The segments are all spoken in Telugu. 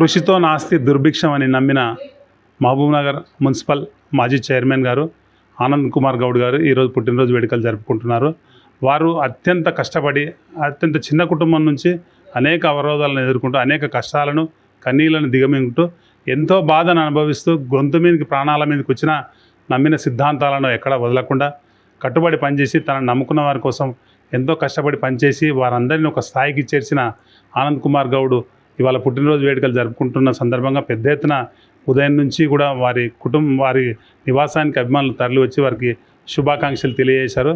కృషితో నాస్తి దుర్భిక్షం అని నమ్మిన మహబూబ్నగర్ మున్సిపల్ మాజీ చైర్మన్ గారు ఆనంద్ కుమార్ గౌడ్ గారు ఈరోజు పుట్టినరోజు వేడుకలు జరుపుకుంటున్నారు. వారు అత్యంత కష్టపడి అత్యంత చిన్న కుటుంబం నుంచి అనేక అవరోధాలను ఎదుర్కొంటూ అనేక కష్టాలను కన్నీళ్లను దిగమింగుతూ ఎంతో బాధను అనుభవిస్తూ గొంతు మీదకి ప్రాణాల మీదకి వచ్చిన నమ్మిన సిద్ధాంతాలను ఎక్కడా వదలకుండా కట్టుబడి పనిచేసి తనను నమ్ముకున్న వారి కోసం ఎంతో కష్టపడి పనిచేసి వారందరినీ ఒక స్థాయికి చేర్చిన ఆనంద్ కుమార్ గౌడ్ ఇవాళ పుట్టినరోజు వేడుకలు జరుపుకుంటున్న సందర్భంగా పెద్ద ఎత్తున ఉదయం నుంచి కూడా వారి నివాసానికి అభిమానులు తరలి వచ్చి వారికి శుభాకాంక్షలు తెలియజేశారు.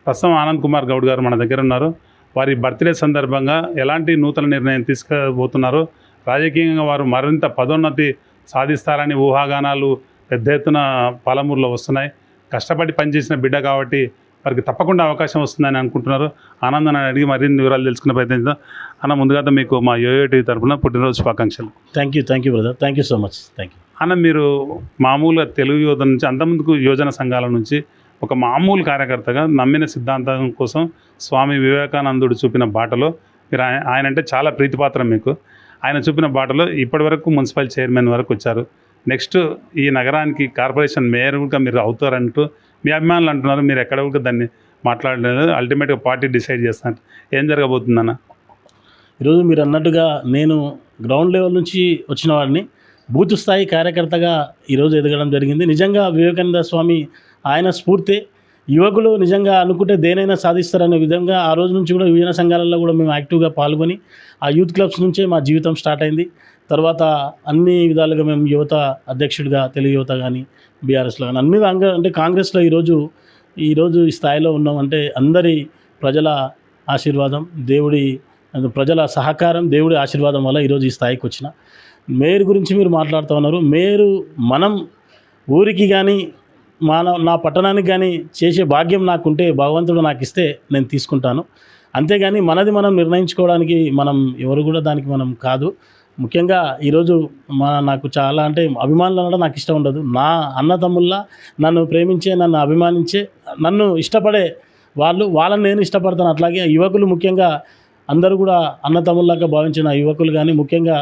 ప్రస్తుతం ఆనంద్ కుమార్ గౌడ్ గారు మన దగ్గర ఉన్నారు. వారి బర్త్డే సందర్భంగా ఎలాంటి నూతన నిర్ణయం తీసుకోబోతున్నారు, రాజకీయంగా వారు మరింత పదోన్నతి సాధిస్తారని ఊహాగానాలు పెద్ద ఎత్తున పాలమూరులో వస్తున్నాయి. కష్టపడి పనిచేసిన బిడ్డ కాబట్టి వారికి తప్పకుండా అవకాశం వస్తుందని అనుకుంటున్నారు. ఆనంద్ అని అడిగి మరిన్ని వివరాలు తెలుసుకునే ప్రయత్నిద్దాం. అన్న, ముందుగా మీకు మా యోయోటీ తరఫున పుట్టినరోజు శుభాకాంక్షలు. Thank you brother, thank you so much. Thank you అన్న. మీరు మామూలుగా తెలుగు యువత నుంచి అంతమందికి యువజన సంఘాల నుంచి ఒక మామూలు కార్యకర్తగా నమ్మిన సిద్ధాంతం కోసం స్వామి వివేకానందుడు చూపిన బాటలో మీరు ఆయన అంటే చాలా ప్రీతిపాత్రం మీకు. ఆయన చూపిన బాటలో ఇప్పటివరకు మున్సిపల్ చైర్మన్ వరకు వచ్చారు. నెక్స్ట్ ఈ నగరానికి కార్పొరేషన్ మేయర్ కూడా మీరు అవుతారంటూ మీ అభిమానులు అంటున్నారు. మీరు ఎక్కడ కూడా దాన్ని మాట్లాడలేదు. అల్టిమేట్గా పార్టీ డిసైడ్ చేస్తున్నారు. ఏం జరగబోతుందన్న? ఈరోజు మీరు అన్నట్టుగా నేను గ్రౌండ్ లెవెల్ నుంచి వచ్చిన వాడిని బూత్ స్థాయి కార్యకర్తగా ఈరోజు ఎదగడం జరిగింది. నిజంగా వివేకానంద స్వామి ఆయన స్ఫూర్తి యువకులు నిజంగా అనుకుంటే దేనైనా సాధిస్తారనే విధంగా ఆ రోజు నుంచి కూడా యువజన సంఘాలలో కూడా మేము యాక్టివ్గా పాల్గొని ఆ యూత్ క్లబ్స్ నుంచే మా జీవితం స్టార్ట్ అయింది. తర్వాత అన్ని విధాలుగా మేము యువత అధ్యక్షుడిగా తెలుగు యువత కానీ బీఆర్ఎస్లో కానీ అన్ని అంటే కాంగ్రెస్లో ఈరోజు ఈ స్థాయిలో ఉన్నామంటే అందరి ప్రజల ఆశీర్వాదం, ప్రజల సహకారం, దేవుడి ఆశీర్వాదం వల్ల ఈరోజు ఈ స్థాయికి వచ్చిన. మేయర్ గురించి మీరు మాట్లాడుతూ ఉన్నారు. మేయరు మనం ఊరికి కానీ నా పట్టణానికి కానీ చేసే భాగ్యం నాకుంటే భగవంతుడు నాకు ఇస్తే నేను తీసుకుంటాను. అంతేగాని మనది మనం నిర్ణయించుకోవడానికి మనం ఎవరు కూడా దానికి మనం కాదు. ముఖ్యంగా ఈరోజు నాకు చాలా అంటే అభిమానులు అనడం నాకు ఇష్టం ఉండదు. నా అన్నతమ్ముల్లా నన్ను ప్రేమించే, నన్ను అభిమానించే, నన్ను ఇష్టపడే వాళ్ళని నేను ఇష్టపడతాను. అట్లాగే యువకులు ముఖ్యంగా అందరూ కూడా అన్నతమ్ముల్లాగా భావించిన యువకులు కానీ ముఖ్యంగా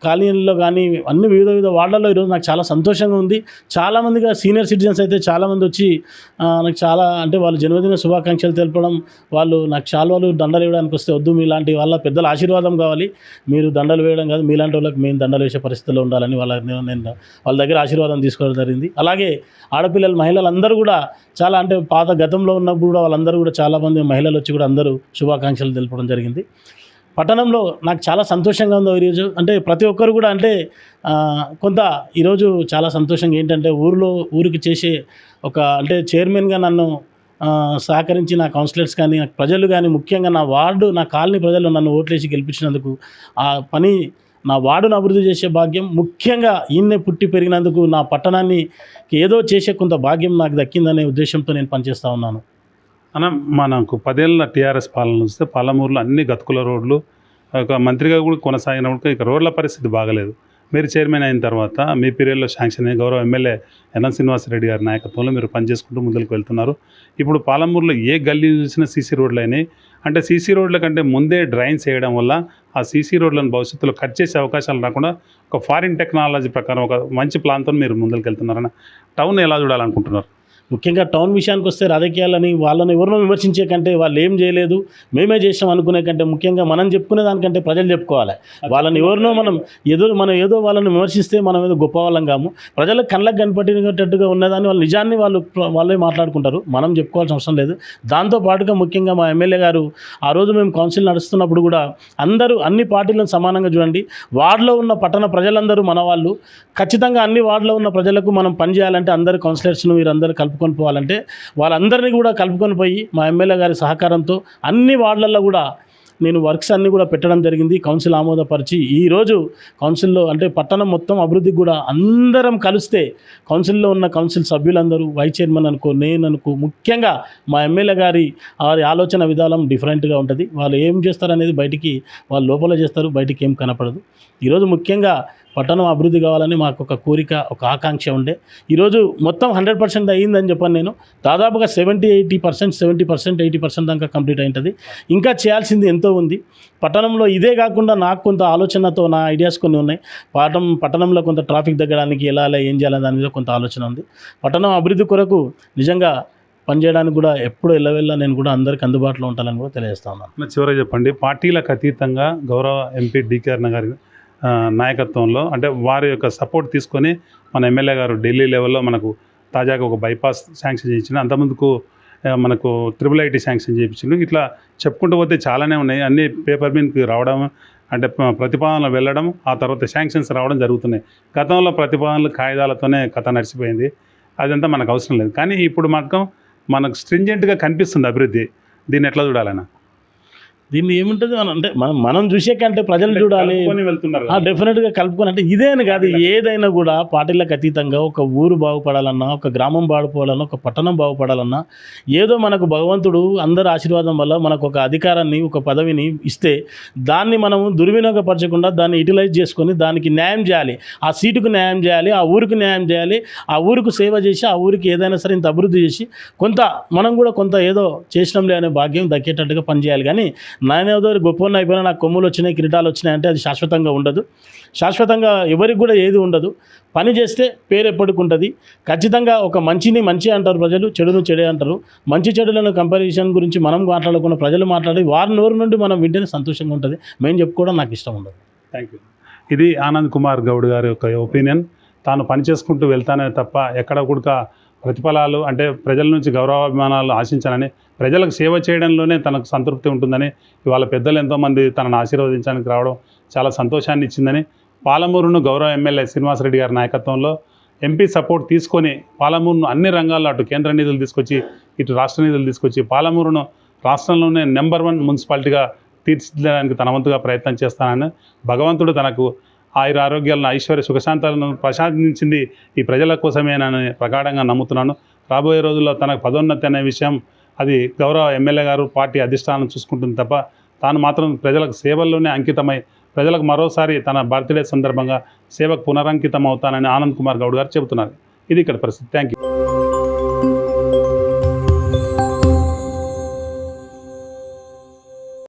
కాలనీల్లో కానీ అన్ని వివిధ వార్డులలో ఈరోజు నాకు చాలా సంతోషంగా ఉంది. చాలామందిగా సీనియర్ సిటిజన్స్ అయితే చాలామంది వచ్చి నాకు చాలా అంటే వాళ్ళు జన్మదిన శుభాకాంక్షలు తెలపడం, వాళ్ళు నాకు శాలువాలు దండలు వేయడానికి వస్తే వద్దు మీలాంటి వాళ్ళ పెద్దల ఆశీర్వాదం కావాలి, మీరు దండలు వేయడం కాదు, మీలాంటి వాళ్ళకి మేము దండలు వేసే పరిస్థితుల్లో ఉండాలని నేను వాళ్ళ దగ్గర ఆశీర్వాదం తీసుకోవడం జరిగింది. అలాగే ఆడపిల్లలు మహిళలు అందరూ కూడా చాలా అంటే పాత గతంలో ఉన్నప్పుడు కూడా వాళ్ళందరూ కూడా చాలామంది మహిళలు వచ్చి కూడా అందరూ శుభాకాంక్షలు తెలపడం జరిగింది. పట్టణంలో నాకు చాలా సంతోషంగా ఉందో ఈరోజు. అంటే ప్రతి ఒక్కరు కూడా అంటే కొంత ఈరోజు చాలా సంతోషంగా ఏంటంటే ఊరికి చేసే అంటే చైర్మన్గా నన్ను సహకరించి నా కౌన్సిలర్స్ కానీ నాకు ప్రజలు కానీ ముఖ్యంగా నా వార్డు నా కాలనీ ప్రజలు నన్ను ఓట్లేసి గెలిపించినందుకు ఆ పని నా వార్డును అభివృద్ధి చేసే భాగ్యం, ముఖ్యంగా ఈయన్నే పుట్టి పెరిగినందుకు నా పట్టణాన్ని ఏదో చేసే కొంత భాగ్యం నాకు దక్కిందనే ఉద్దేశంతో నేను పనిచేస్తూ ఉన్నాను. అన్న, మనకు 10 ఏళ్ళ టీఆర్ఎస్ పాలన వస్తే పాలమూరులో అన్ని గతుకుల రోడ్లు ఒక మంత్రిగా కూడా కొనసాగినప్పుడు ఇక రోడ్ల పరిస్థితి బాగలేదు. మీరు చైర్మన్ అయిన తర్వాత మీ పీరియడ్లో శాంక్షన్ అయ్యి గౌరవ ఎమ్మెల్యే ఎన్ఎన్ శ్రీనివాసరెడ్డి గారి నాయకత్వంలో మీరు పనిచేసుకుంటూ ముందుకు వెళ్తున్నారు. ఇప్పుడు పాలమూరులో ఏ గల్లీ చూసినా సీసీ రోడ్లు అయినాయి. అంటే సీసీ రోడ్ల కంటే ముందే డ్రైన్స్ వేయడం వల్ల ఆ సీసీ రోడ్లను భవిష్యత్తులో కట్ చేసే అవకాశాలు రాకుండా ఒక ఫారిన్ టెక్నాలజీ ప్రకారం ఒక మంచి ప్లాన్తో మీరు ముందుకు వెళ్తున్నారన్న టౌన్ ఎలా చూడాలనుకుంటున్నారు? ముఖ్యంగా టౌన్ విషయానికి వస్తే రాజకీయాలని వాళ్ళని ఎవరినో విమర్శించే కంటే వాళ్ళు ఏం చేయలేదు మేమే చేసాం అనుకునే కంటే ముఖ్యంగా మనం చెప్పుకునే దానికంటే ప్రజలు చెప్పుకోవాలి. వాళ్ళని ఎవరినో మనం ఏదో వాళ్ళని విమర్శిస్తే మనం ఏదో గొప్ప వాళ్ళం కాము. ప్రజలకు కళ్ళకు కనపడేటట్టుగా ఉన్నదాన్ని వాళ్ళ నిజాన్ని వాళ్ళే మాట్లాడుకుంటారు. మనం చెప్పుకోవాల్సిన అవసరం లేదు. దాంతోపాటుగా ముఖ్యంగా మా ఎమ్మెల్యే గారు ఆ రోజు మేము కౌన్సిల్ నడుస్తున్నప్పుడు కూడా అందరూ అన్ని పార్టీలను సమానంగా చూడండి, వార్డులో ఉన్న పట్టణ ప్రజలందరూ మన వాళ్ళు, ఖచ్చితంగా అన్ని వార్డులో ఉన్న ప్రజలకు మనం పనిచేయాలంటే అందరు కౌన్సిలర్స్ను వీరందరూ కలుపుకొని పోవాలంటే వాళ్ళందరినీ కూడా కలుపుకొని పోయి మా ఎమ్మెల్యే గారి సహకారంతో అన్ని వార్డులలో కూడా నేను వర్క్స్ అన్నీ కూడా పెట్టడం జరిగింది. కౌన్సిల్ ఆమోదపరిచి ఈరోజు కౌన్సిల్లో అంటే పట్టణం మొత్తం అభివృద్ధికి కూడా అందరం కలిస్తే కౌన్సిల్లో ఉన్న కౌన్సిల్ సభ్యులందరూ వైస్ చైర్మన్ నేను ముఖ్యంగా మా ఎమ్మెల్యే గారి ఆలోచన విధానం డిఫరెంట్గా ఉంటుంది. వాళ్ళు ఏం చేస్తారనేది బయటికి వాళ్ళు లోపల చేస్తారు, బయటికి ఏం కనపడదు. ఈరోజు ముఖ్యంగా పట్టణం అభివృద్ధి కావాలని మాకు ఒక కోరిక, ఒక ఆకాంక్ష ఉండే. ఈరోజు మొత్తం 100% అయ్యిందని చెప్పాను నేను. దాదాపుగా 70% 80% దాకా కంప్లీట్ అయింటుంది. ఇంకా చేయాల్సింది ఎంతో ఉంది. పట్టణంలో ఇదే కాకుండా నాకు కొంత ఆలోచనతో నా ఐడియాస్ కొన్ని ఉన్నాయి. పట్టణంలో కొంత ట్రాఫిక్ తగ్గడానికి ఎలా ఏం చేయాలని దాని మీద కొంత ఆలోచన ఉంది. పట్టణం అభివృద్ధి కొరకు నిజంగా పనిచేయడానికి కూడా ఎప్పుడు ఎల్లవెల్లా నేను కూడా అందరికి అందుబాటులో ఉంటానని కూడా తెలియజేస్తా ఉన్నాను. చివరిగా చెప్పండి, పార్టీలకు అతీతంగా గౌరవ ఎంపీ డికే అరుణ గారి నాయకత్వంలో అంటే వారి యొక్క సపోర్ట్ తీసుకొని మన ఎమ్మెల్యే గారు ఢిల్లీ లెవెల్లో మనకు తాజాగా ఒక బైపాస్ శాంక్షన్ చేయించిన, అంతకుముందుకు మనకు IIIT శాంక్షన్ చేయించిండు. ఇట్లా చెప్పుకుంటూ పోతే చాలానే ఉన్నాయి. అన్ని పేపర్ మీదకి రావడం అంటే ప్రతిపాదనలు వెళ్ళడం, ఆ తర్వాత శాంక్షన్స్ రావడం జరుగుతున్నాయి. గతంలో ప్రతిపాదనలు కాగితాలతోనే కథ నడిచిపోయింది. అదంతా మనకు అవసరం లేదు. కానీ ఇప్పుడు మాత్రం మనకు స్ట్రింజెంట్గా కనిపిస్తుంది అభివృద్ధి. దీన్ని ఎట్లా చూడాలన్నా? దీన్ని ఏముంటుంది అంటే మనం చూసే కంటే ప్రజలు చూడాలి. వెళ్తున్నారు డెఫినెట్గా కలుపుకొని అంటే ఇదే అని కాదు, ఏదైనా కూడా పార్టీలకు అతీతంగా ఒక ఊరు బాగుపడాలన్నా, ఒక గ్రామం బాగుపడాలన్నా, ఒక పట్టణం బాగుపడాలన్నా ఏదో మనకు భగవంతుడు అందరి ఆశీర్వాదం వల్ల మనకు ఒక అధికారాన్ని, ఒక పదవిని ఇస్తే దాన్ని మనం దుర్వినియోగపరచకుండా దాన్ని యూటిలైజ్ చేసుకొని దానికి న్యాయం చేయాలి. ఆ సీటుకు న్యాయం చేయాలి, ఆ ఊరికి న్యాయం చేయాలి, ఆ ఊరికి సేవ చేసి ఆ ఊరికి ఏదైనా సరే ఇంత అభివృద్ధి చేసి కొంత మనం కూడా కొంత ఏదో చేసినాంలే అనే భాగ్యం దక్కేటట్టుగా పనిచేయాలి. కానీ నానేదో గొప్ప అయిపోయినా నాకు కొమ్ములు వచ్చినాయి, కిరీటాలు వచ్చినాయి అంటే అది శాశ్వతంగా ఉండదు. శాశ్వతంగా ఎవరికి కూడా ఏది ఉండదు. పని చేస్తే పేరు ఎప్పటికి ఉంటుంది. ఖచ్చితంగా ఒక మంచిని మంచి అంటారు ప్రజలు, చెడును చెడే అంటారు. మంచి చెడులను కంపారిజన్ గురించి మనం మాట్లాడకుండా ప్రజలు మాట్లాడి వారి నోరు నుండి మనం వింటేనే సంతోషంగా ఉంటుంది. మేము చెప్పుకోవడం నాకు ఇష్టం ఉండదు. Thank you. ఇది ఆనంద్ కుమార్ గౌడ్ గారి యొక్క ఒపీనియన్. తాను పని చేసుకుంటూ వెళ్తానే తప్ప ఎక్కడ కూడా ప్రతిఫలాలు అంటే ప్రజల నుంచి గౌరవాభిమానాలు ఆశించాలని, ప్రజలకు సేవ చేయడంలోనే తనకు సంతృప్తి ఉంటుందని ఇవాళ పెద్దలు ఎంతోమంది తనను ఆశీర్వదించడానికి రావడం చాలా సంతోషాన్ని ఇచ్చిందని, పాలమూరును గౌరవ ఎమ్మెల్యే శ్రీనివాసరెడ్డి గారి నాయకత్వంలో ఎంపీ సపోర్ట్ తీసుకొని పాలమూరును అన్ని రంగాల్లో అటు కేంద్ర నిధులు తీసుకొచ్చి ఇటు రాష్ట్ర నిధులు తీసుకొచ్చి పాలమూరును రాష్ట్రంలోనే నెంబర్ 1 మున్సిపాలిటీగా తీర్చిదిద్దడానికి తన వంతుగా ప్రయత్నం చేస్తానని, భగవంతుడు తనకు ఆయుర ఆరోగ్యాలను, ఐశ్వర్య సుఖశాంతాలను ప్రసాదించింది ఈ ప్రజల కోసమేనని ప్రగాఢంగా నమ్ముతున్నాను. రాబోయే రోజుల్లో తనకు పదోన్నతి అనే విషయం అది గౌరవ ఎమ్మెల్యే గారు పార్టీ అధిష్టానం చూసుకుంటుంది తప్ప తాను మాత్రం ప్రజలకు సేవల్లోనే అంకితమై ప్రజలకు మరోసారి తన బర్త్డే సందర్భంగా సేవకు పునరంకితం అవుతానని ఆనంద్ కుమార్ గౌడ్ గారు చెబుతున్నారు. ఇది ఇక్కడ పరిస్థితి. Thank you.